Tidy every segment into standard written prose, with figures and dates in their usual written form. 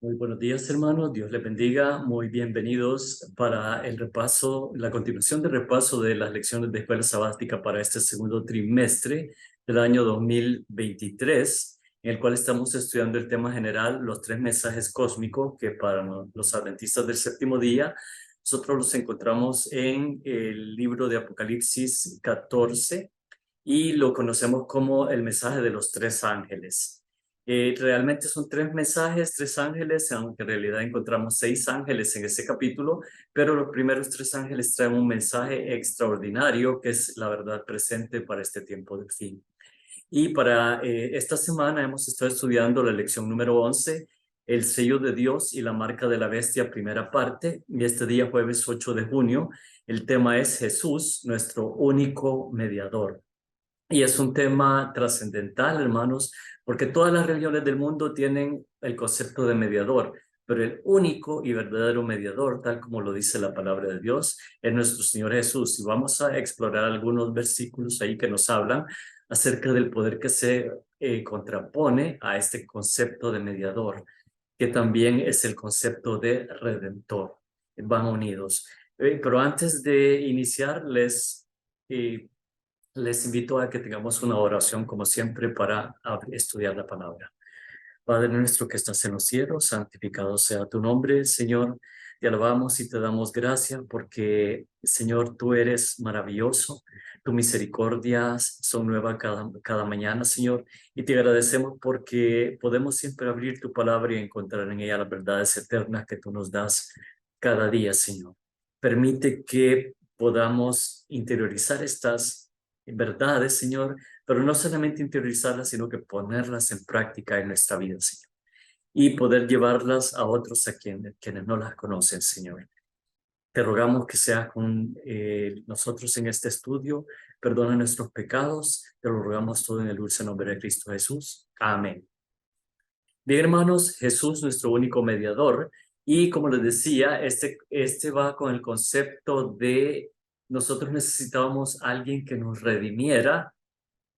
Muy buenos días, hermanos. Dios les bendiga. Muy bienvenidos para el repaso, la continuación del repaso de las lecciones de escuela sabática para este segundo trimestre del año 2023, en el cual estamos estudiando el tema general, los tres mensajes cósmicos que para los adventistas del séptimo día, nosotros los encontramos en el libro de Apocalipsis 14 y lo conocemos como el mensaje de los tres ángeles. Realmente son tres mensajes, tres ángeles, aunque en realidad encontramos seis ángeles en ese capítulo, pero los primeros tres ángeles traen un mensaje extraordinario que es la verdad presente para este tiempo del fin. Y para esta semana hemos estado estudiando la lección número 11, el sello de Dios y la marca de la bestia, primera parte, y este día jueves 8 de junio, el tema es Jesús, nuestro único mediador. Y es un tema trascendental, hermanos, porque todas las religiones del mundo tienen el concepto de mediador, pero el único y verdadero mediador, tal como lo dice la palabra de Dios, es nuestro Señor Jesús. Y vamos a explorar algunos versículos ahí que nos hablan acerca del poder que se contrapone a este concepto de mediador, que también es el concepto de redentor. Van unidos. Pero antes de iniciar, eh, les invito a que tengamos una oración, como siempre, para estudiar la palabra. Padre nuestro que estás en los cielos, santificado sea tu nombre, Señor. Te alabamos y te damos gracias porque, Señor, tú eres maravilloso. Tus misericordias son nuevas cada mañana, Señor. Y te agradecemos porque podemos siempre abrir tu palabra y encontrar en ella las verdades eternas que tú nos das cada día, Señor. Permite que podamos interiorizar estas verdades, Señor, pero no solamente interiorizarlas, sino que ponerlas en práctica en nuestra vida, Señor, y poder llevarlas a otros a quienes no las conocen, Señor. Te rogamos que seas con nosotros en este estudio, perdona nuestros pecados, te lo rogamos todo en el dulce nombre de Cristo Jesús. Amén. Bien, hermanos, Jesús, nuestro único mediador, y como les decía, este va con el concepto de nosotros necesitábamos a alguien que nos redimiera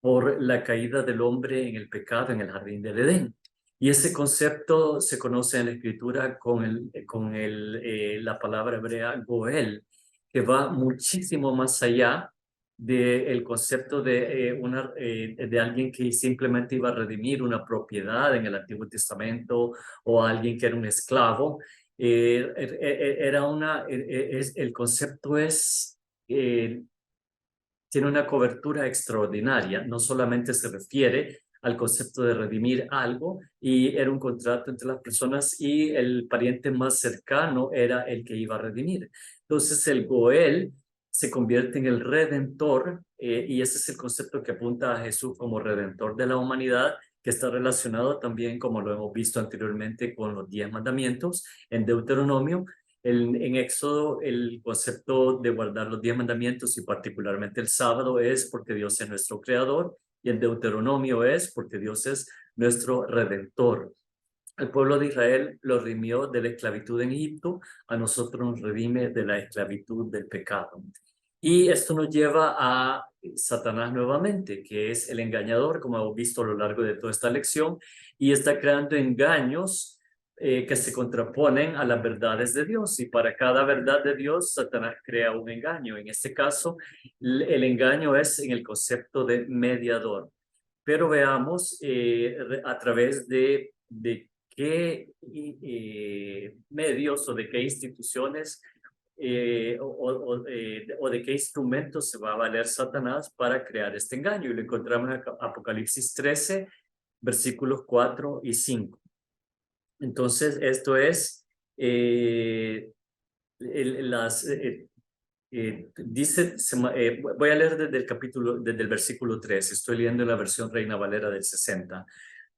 por la caída del hombre en el pecado en el jardín del Edén. Y ese concepto se conoce en la escritura la palabra hebrea goel, que va muchísimo más allá del concepto de alguien que simplemente iba a redimir una propiedad en el Antiguo Testamento o alguien que era un esclavo. El concepto tiene una cobertura extraordinaria. No solamente se refiere al concepto de redimir algo, y era un contrato entre las personas y el pariente más cercano era el que iba a redimir. Entonces el Goel se convierte en el redentor, y ese es el concepto que apunta a Jesús como redentor de la humanidad, que está relacionado también, como lo hemos visto anteriormente, con los 10 mandamientos en Deuteronomio. En Éxodo, el concepto de guardar los 10 mandamientos y particularmente el sábado es porque Dios es nuestro creador, y en Deuteronomio es porque Dios es nuestro redentor. El pueblo de Israel lo redimió de la esclavitud en Egipto, a nosotros nos redime de la esclavitud del pecado. Y esto nos lleva a Satanás nuevamente, que es el engañador, como hemos visto a lo largo de toda esta lección, y está creando engaños que se contraponen a las verdades de Dios. Y para cada verdad de Dios, Satanás crea un engaño. En este caso, el engaño es en el concepto de mediador. Pero veamos a través de qué medios o de qué instituciones o de qué instrumentos se va a valer Satanás para crear este engaño. Y lo encontramos en Apocalipsis 13, versículos 4 y 5. Entonces, esto es, dice, voy a leer desde el versículo 3, estoy leyendo la versión Reina Valera del 60,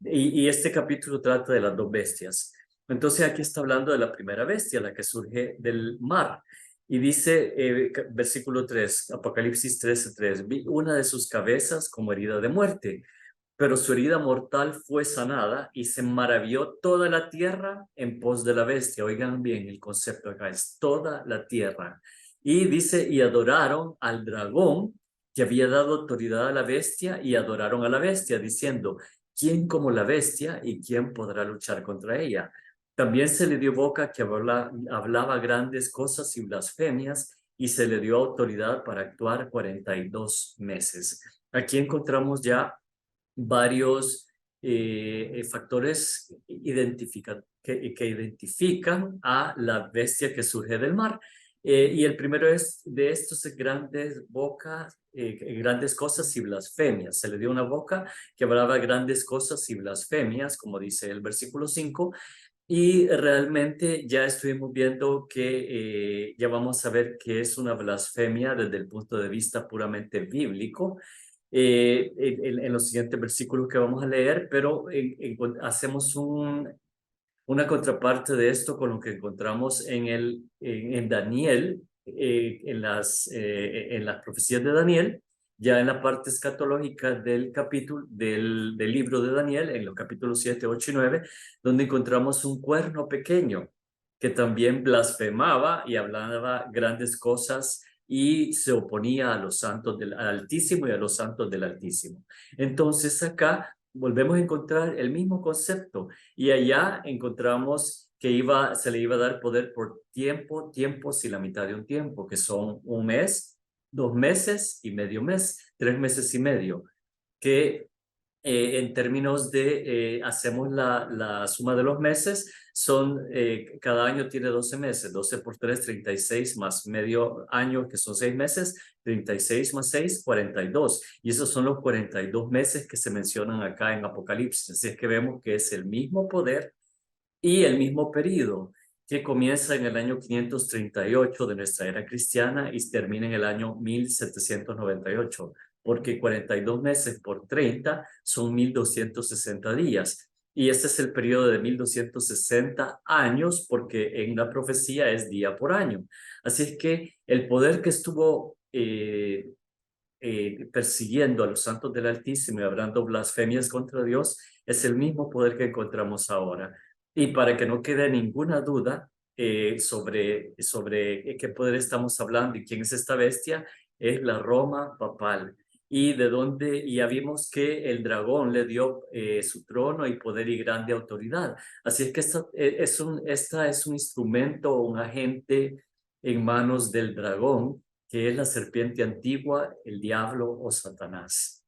y este capítulo trata de las dos bestias. Entonces aquí está hablando de la primera bestia, la que surge del mar, y dice, versículo 3, Apocalipsis 13:3, vi una de sus cabezas como herida de muerte, pero su herida mortal fue sanada y se maravilló toda la tierra en pos de la bestia. Oigan bien, el concepto acá es toda la tierra. Y dice, y adoraron al dragón que había dado autoridad a la bestia, y adoraron a la bestia diciendo, ¿quién como la bestia y quién podrá luchar contra ella? También se le dio boca que hablaba grandes cosas y blasfemias, y se le dio autoridad para actuar 42 meses. Aquí encontramos ya varios factores que identifican a la bestia que surge del mar. Y el primero es de estos grandes bocas, grandes cosas y blasfemias. Se le dio una boca que hablaba grandes cosas y blasfemias, como dice el versículo 5, y realmente ya estuvimos viendo que ya vamos a ver que es una blasfemia desde el punto de vista puramente bíblico en los siguientes versículos que vamos a leer, pero hacemos una contraparte de esto con lo que encontramos en Daniel, en las profecías de Daniel, ya en la parte escatológica del capítulo, del libro de Daniel, en los capítulos 7, 8 y 9, donde encontramos un cuerno pequeño que también blasfemaba y hablaba grandes cosas y se oponía a los santos del Altísimo y a los santos del Altísimo. Entonces acá volvemos a encontrar el mismo concepto y allá encontramos que se le iba a dar poder por tiempos y la mitad de un tiempo, que son un mes, 2 meses y medio mes, 3 meses y medio, que en términos de, hacemos la suma de los meses, cada año tiene 12 meses, 12 por 3, 36 más medio año, que son 6 meses, 36 más 6, 42. Y esos son los 42 meses que se mencionan acá en Apocalipsis. Así es que vemos que es el mismo poder y el mismo periodo que comienza en el año 538 de nuestra era cristiana y termina en el año 1798, porque 42 meses por 30 son 1260 días. Y este es el periodo de 1260 años, porque en la profecía es día por año. Así es que el poder que estuvo persiguiendo a los santos del Altísimo y hablando blasfemias contra Dios, es el mismo poder que encontramos ahora. Y para que no quede ninguna duda sobre qué poder estamos hablando y quién es esta bestia, es la Roma papal. Y de dónde, ya vimos que el dragón le dio su trono y poder y grande autoridad. Así es que esta es un instrumento, un agente en manos del dragón, que es la serpiente antigua, el diablo o Satanás,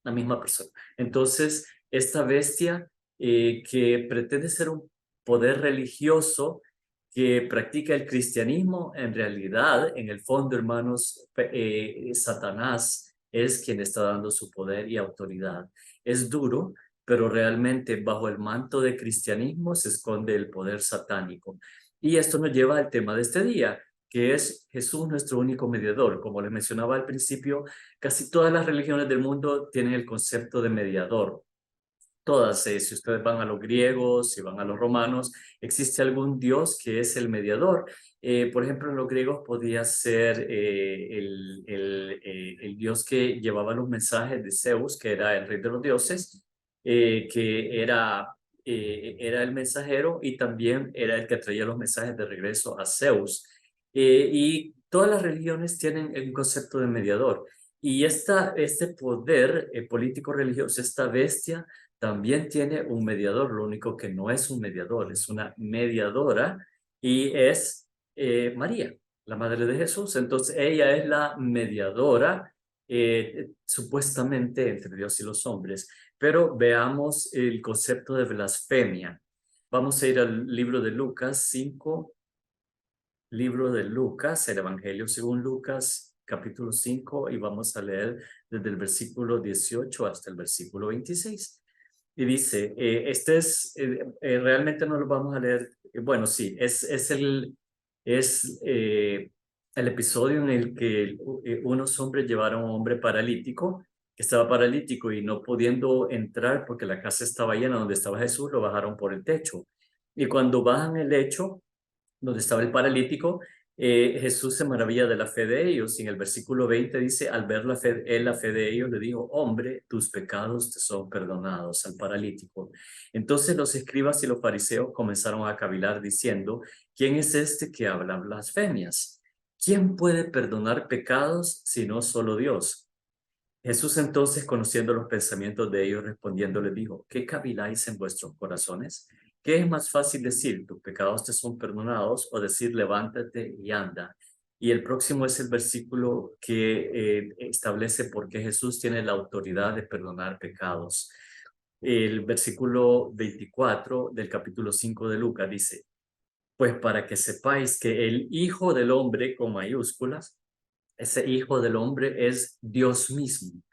la misma persona. Entonces, esta bestia que pretende ser un poder religioso que practica el cristianismo, en realidad, en el fondo, hermanos, Satanás es quien está dando su poder y autoridad. Es duro, pero realmente bajo el manto de cristianismo se esconde el poder satánico. Y esto nos lleva al tema de este día, que es Jesús nuestro único mediador. Como les mencionaba al principio, casi todas las religiones del mundo tienen el concepto de mediador. Todas, si ustedes van a los griegos, si van a los romanos, existe algún dios que es el mediador. Por ejemplo, en los griegos podía ser el dios que llevaba los mensajes de Zeus, que era el rey de los dioses, que era el mensajero y también era el que traía los mensajes de regreso a Zeus. Y todas las religiones tienen un concepto de mediador. Y este poder político religioso, esta bestia, también tiene un mediador, lo único que no es un mediador, es una mediadora y es María, la madre de Jesús. Entonces ella es la mediadora supuestamente entre Dios y los hombres. Pero veamos el concepto de blasfemia. Vamos a ir al libro de Lucas 5, libro de Lucas, el Evangelio según Lucas, capítulo 5, y vamos a leer desde el versículo 18 hasta el versículo 26. Y dice, realmente no lo vamos a leer, bueno, sí, es el episodio en el que unos hombres llevaron a un hombre paralítico, que estaba paralítico y no pudiendo entrar porque la casa estaba llena donde estaba Jesús, lo bajaron por el techo. Y cuando bajan el lecho, donde estaba el paralítico, Jesús se maravilla de la fe de ellos. Y en el versículo 20 dice, al ver la fe de ellos, le dijo, hombre, tus pecados te son perdonados al paralítico. Entonces los escribas y los fariseos comenzaron a cavilar diciendo, ¿quién es este que habla blasfemias? ¿Quién puede perdonar pecados si no solo Dios? Jesús entonces, conociendo los pensamientos de ellos, respondiendo, les dijo, ¿qué caviláis en vuestros corazones? ¿Qué es más fácil decir? ¿Tus pecados te son perdonados? O decir, levántate y anda. Y el próximo es el versículo que establece por qué Jesús tiene la autoridad de perdonar pecados. El versículo 24 del capítulo 5 de Lucas dice, pues para que sepáis que el Hijo del Hombre, con mayúsculas, ese Hijo del Hombre es Dios mismo,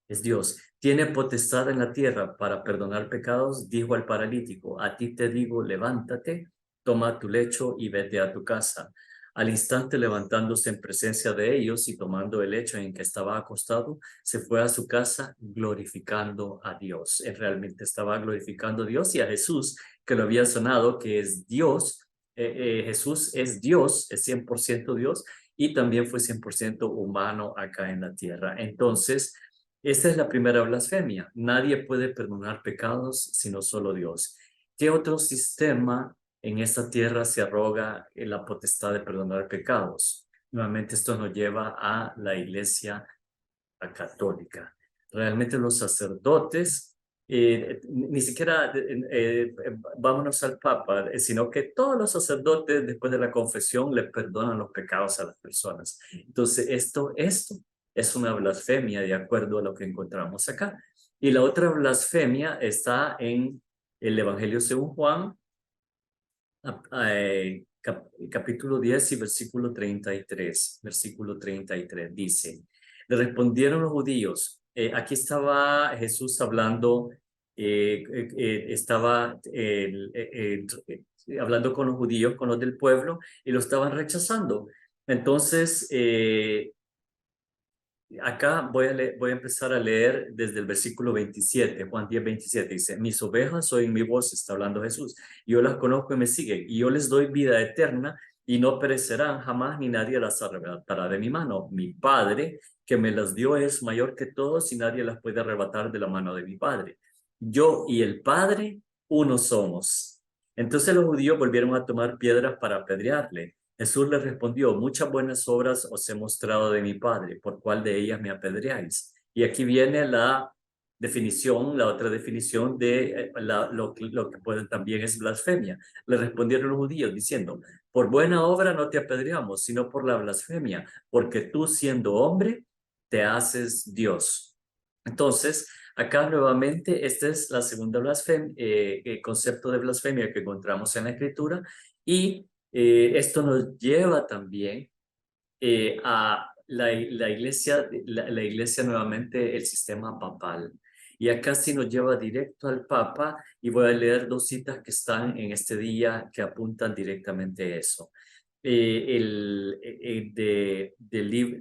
es Dios. Tiene potestad en la tierra para perdonar pecados, dijo al paralítico, a ti te digo, levántate, toma tu lecho y vete a tu casa. Al instante levantándose en presencia de ellos y tomando el lecho en que estaba acostado, se fue a su casa glorificando a Dios. Él realmente estaba glorificando a Dios y a Jesús, que lo había sanado, que es Dios. Jesús es Dios, es 100% Dios y también fue 100% humano acá en la tierra. Entonces, esta es la primera blasfemia. Nadie puede perdonar pecados sino solo Dios. ¿Qué otro sistema en esta tierra se arroga la potestad de perdonar pecados? Nuevamente esto nos lleva a la iglesia católica. Realmente los sacerdotes, ni siquiera vámonos al Papa, sino que todos los sacerdotes después de la confesión le perdonan los pecados a las personas. Entonces esto es una blasfemia de acuerdo a lo que encontramos acá. Y la otra blasfemia está en el Evangelio según Juan, capítulo 10 y versículo 33. Versículo 33 dice, le respondieron los judíos, aquí estaba Jesús hablando, estaba hablando con los judíos, con los del pueblo, y lo estaban rechazando. Entonces, acá voy a empezar a leer desde el versículo 27, Juan 10, 27, dice, mis ovejas oyen mi voz, está hablando Jesús, yo las conozco y me siguen, y yo les doy vida eterna, y no perecerán jamás, ni nadie las arrebatará de mi mano. Mi Padre, que me las dio, es mayor que todos, y nadie las puede arrebatar de la mano de mi Padre. Yo y el Padre, uno somos. Entonces los judíos volvieron a tomar piedras para apedrearle. Jesús les respondió, muchas buenas obras os he mostrado de mi Padre, ¿por cuál de ellas me apedreáis? Y aquí viene la definición, la otra definición de lo que también es blasfemia. Le respondieron los judíos diciendo, por buena obra no te apedreamos, sino por la blasfemia, porque tú siendo hombre, te haces Dios. Entonces, acá nuevamente, este es la segunda blasfemia, concepto de blasfemia que encontramos en la Escritura y esto nos lleva también a la iglesia nuevamente, el sistema papal. Y acá sí nos lleva directo al Papa y voy a leer dos citas que están en este día que apuntan directamente a eso. Del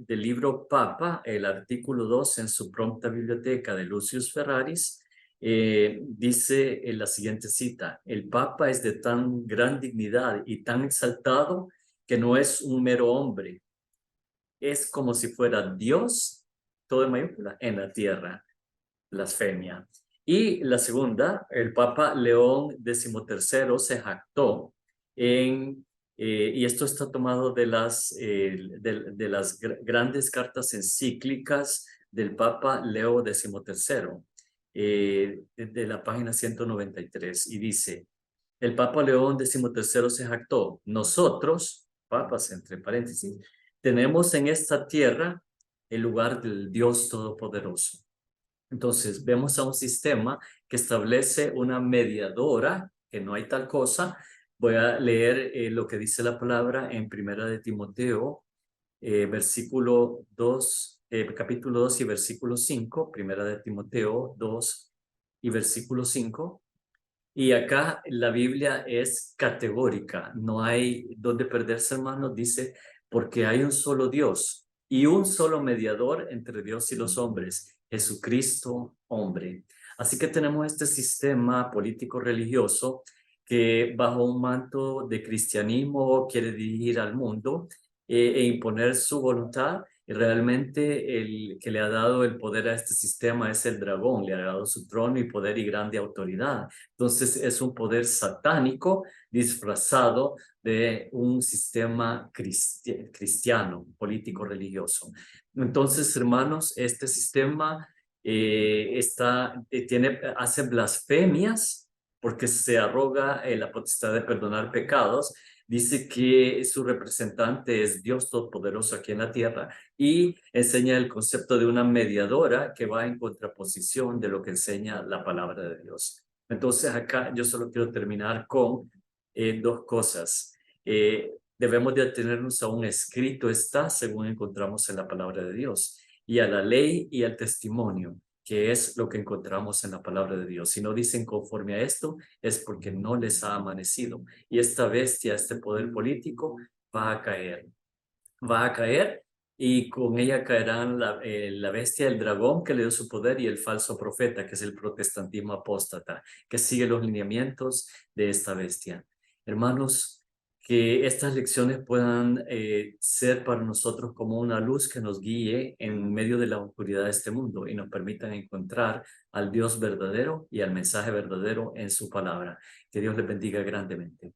libro Papa, el artículo 2 en su pronta biblioteca de Lucius Ferraris, dice en la siguiente cita, el Papa es de tan gran dignidad y tan exaltado que no es un mero hombre, es como si fuera Dios, todo en mayúscula, en la tierra, blasfemia. Y la segunda, el Papa León XIII se jactó y esto está tomado de las grandes cartas encíclicas del Papa Leo XIII, de la página 193, y dice, el Papa León XIII se jactó, nosotros, papas entre paréntesis, tenemos en esta tierra el lugar del Dios Todopoderoso. Entonces, vemos a un sistema que establece una mediadora, que no hay tal cosa. Voy a leer lo que dice la palabra en Primera de Timoteo, versículo 2, capítulo 2 y versículo 5, Primera de Timoteo 2 y versículo 5. Y acá la Biblia es categórica, no hay donde perderse, hermanos, dice, porque hay un solo Dios y un solo mediador entre Dios y los hombres, Jesucristo, hombre. Así que tenemos este sistema político religioso que bajo un manto de cristianismo quiere dirigir al mundo e imponer su voluntad. Y realmente el que le ha dado el poder a este sistema es el dragón, le ha dado su trono y poder y grande autoridad. Entonces es un poder satánico disfrazado de un sistema cristiano, político, religioso. Entonces, hermanos, este sistema hace blasfemias porque se arroga la potestad de perdonar pecados. Dice que su representante es Dios Todopoderoso aquí en la tierra y enseña el concepto de una mediadora que va en contraposición de lo que enseña la palabra de Dios. Entonces acá yo solo quiero terminar con dos cosas. Debemos de atenernos a un escrito está, según encontramos en la palabra de Dios, y a la ley y al testimonio, que es lo que encontramos en la palabra de Dios. Si no dicen conforme a esto, es porque no les ha amanecido. Y esta bestia, este poder político, va a caer. Va a caer y con ella caerán la bestia, el dragón que le dio su poder y el falso profeta, que es el protestantismo apóstata, que sigue los lineamientos de esta bestia. Hermanos, que estas lecciones puedan ser para nosotros como una luz que nos guíe en medio de la oscuridad de este mundo y nos permitan encontrar al Dios verdadero y al mensaje verdadero en su palabra. Que Dios les bendiga grandemente.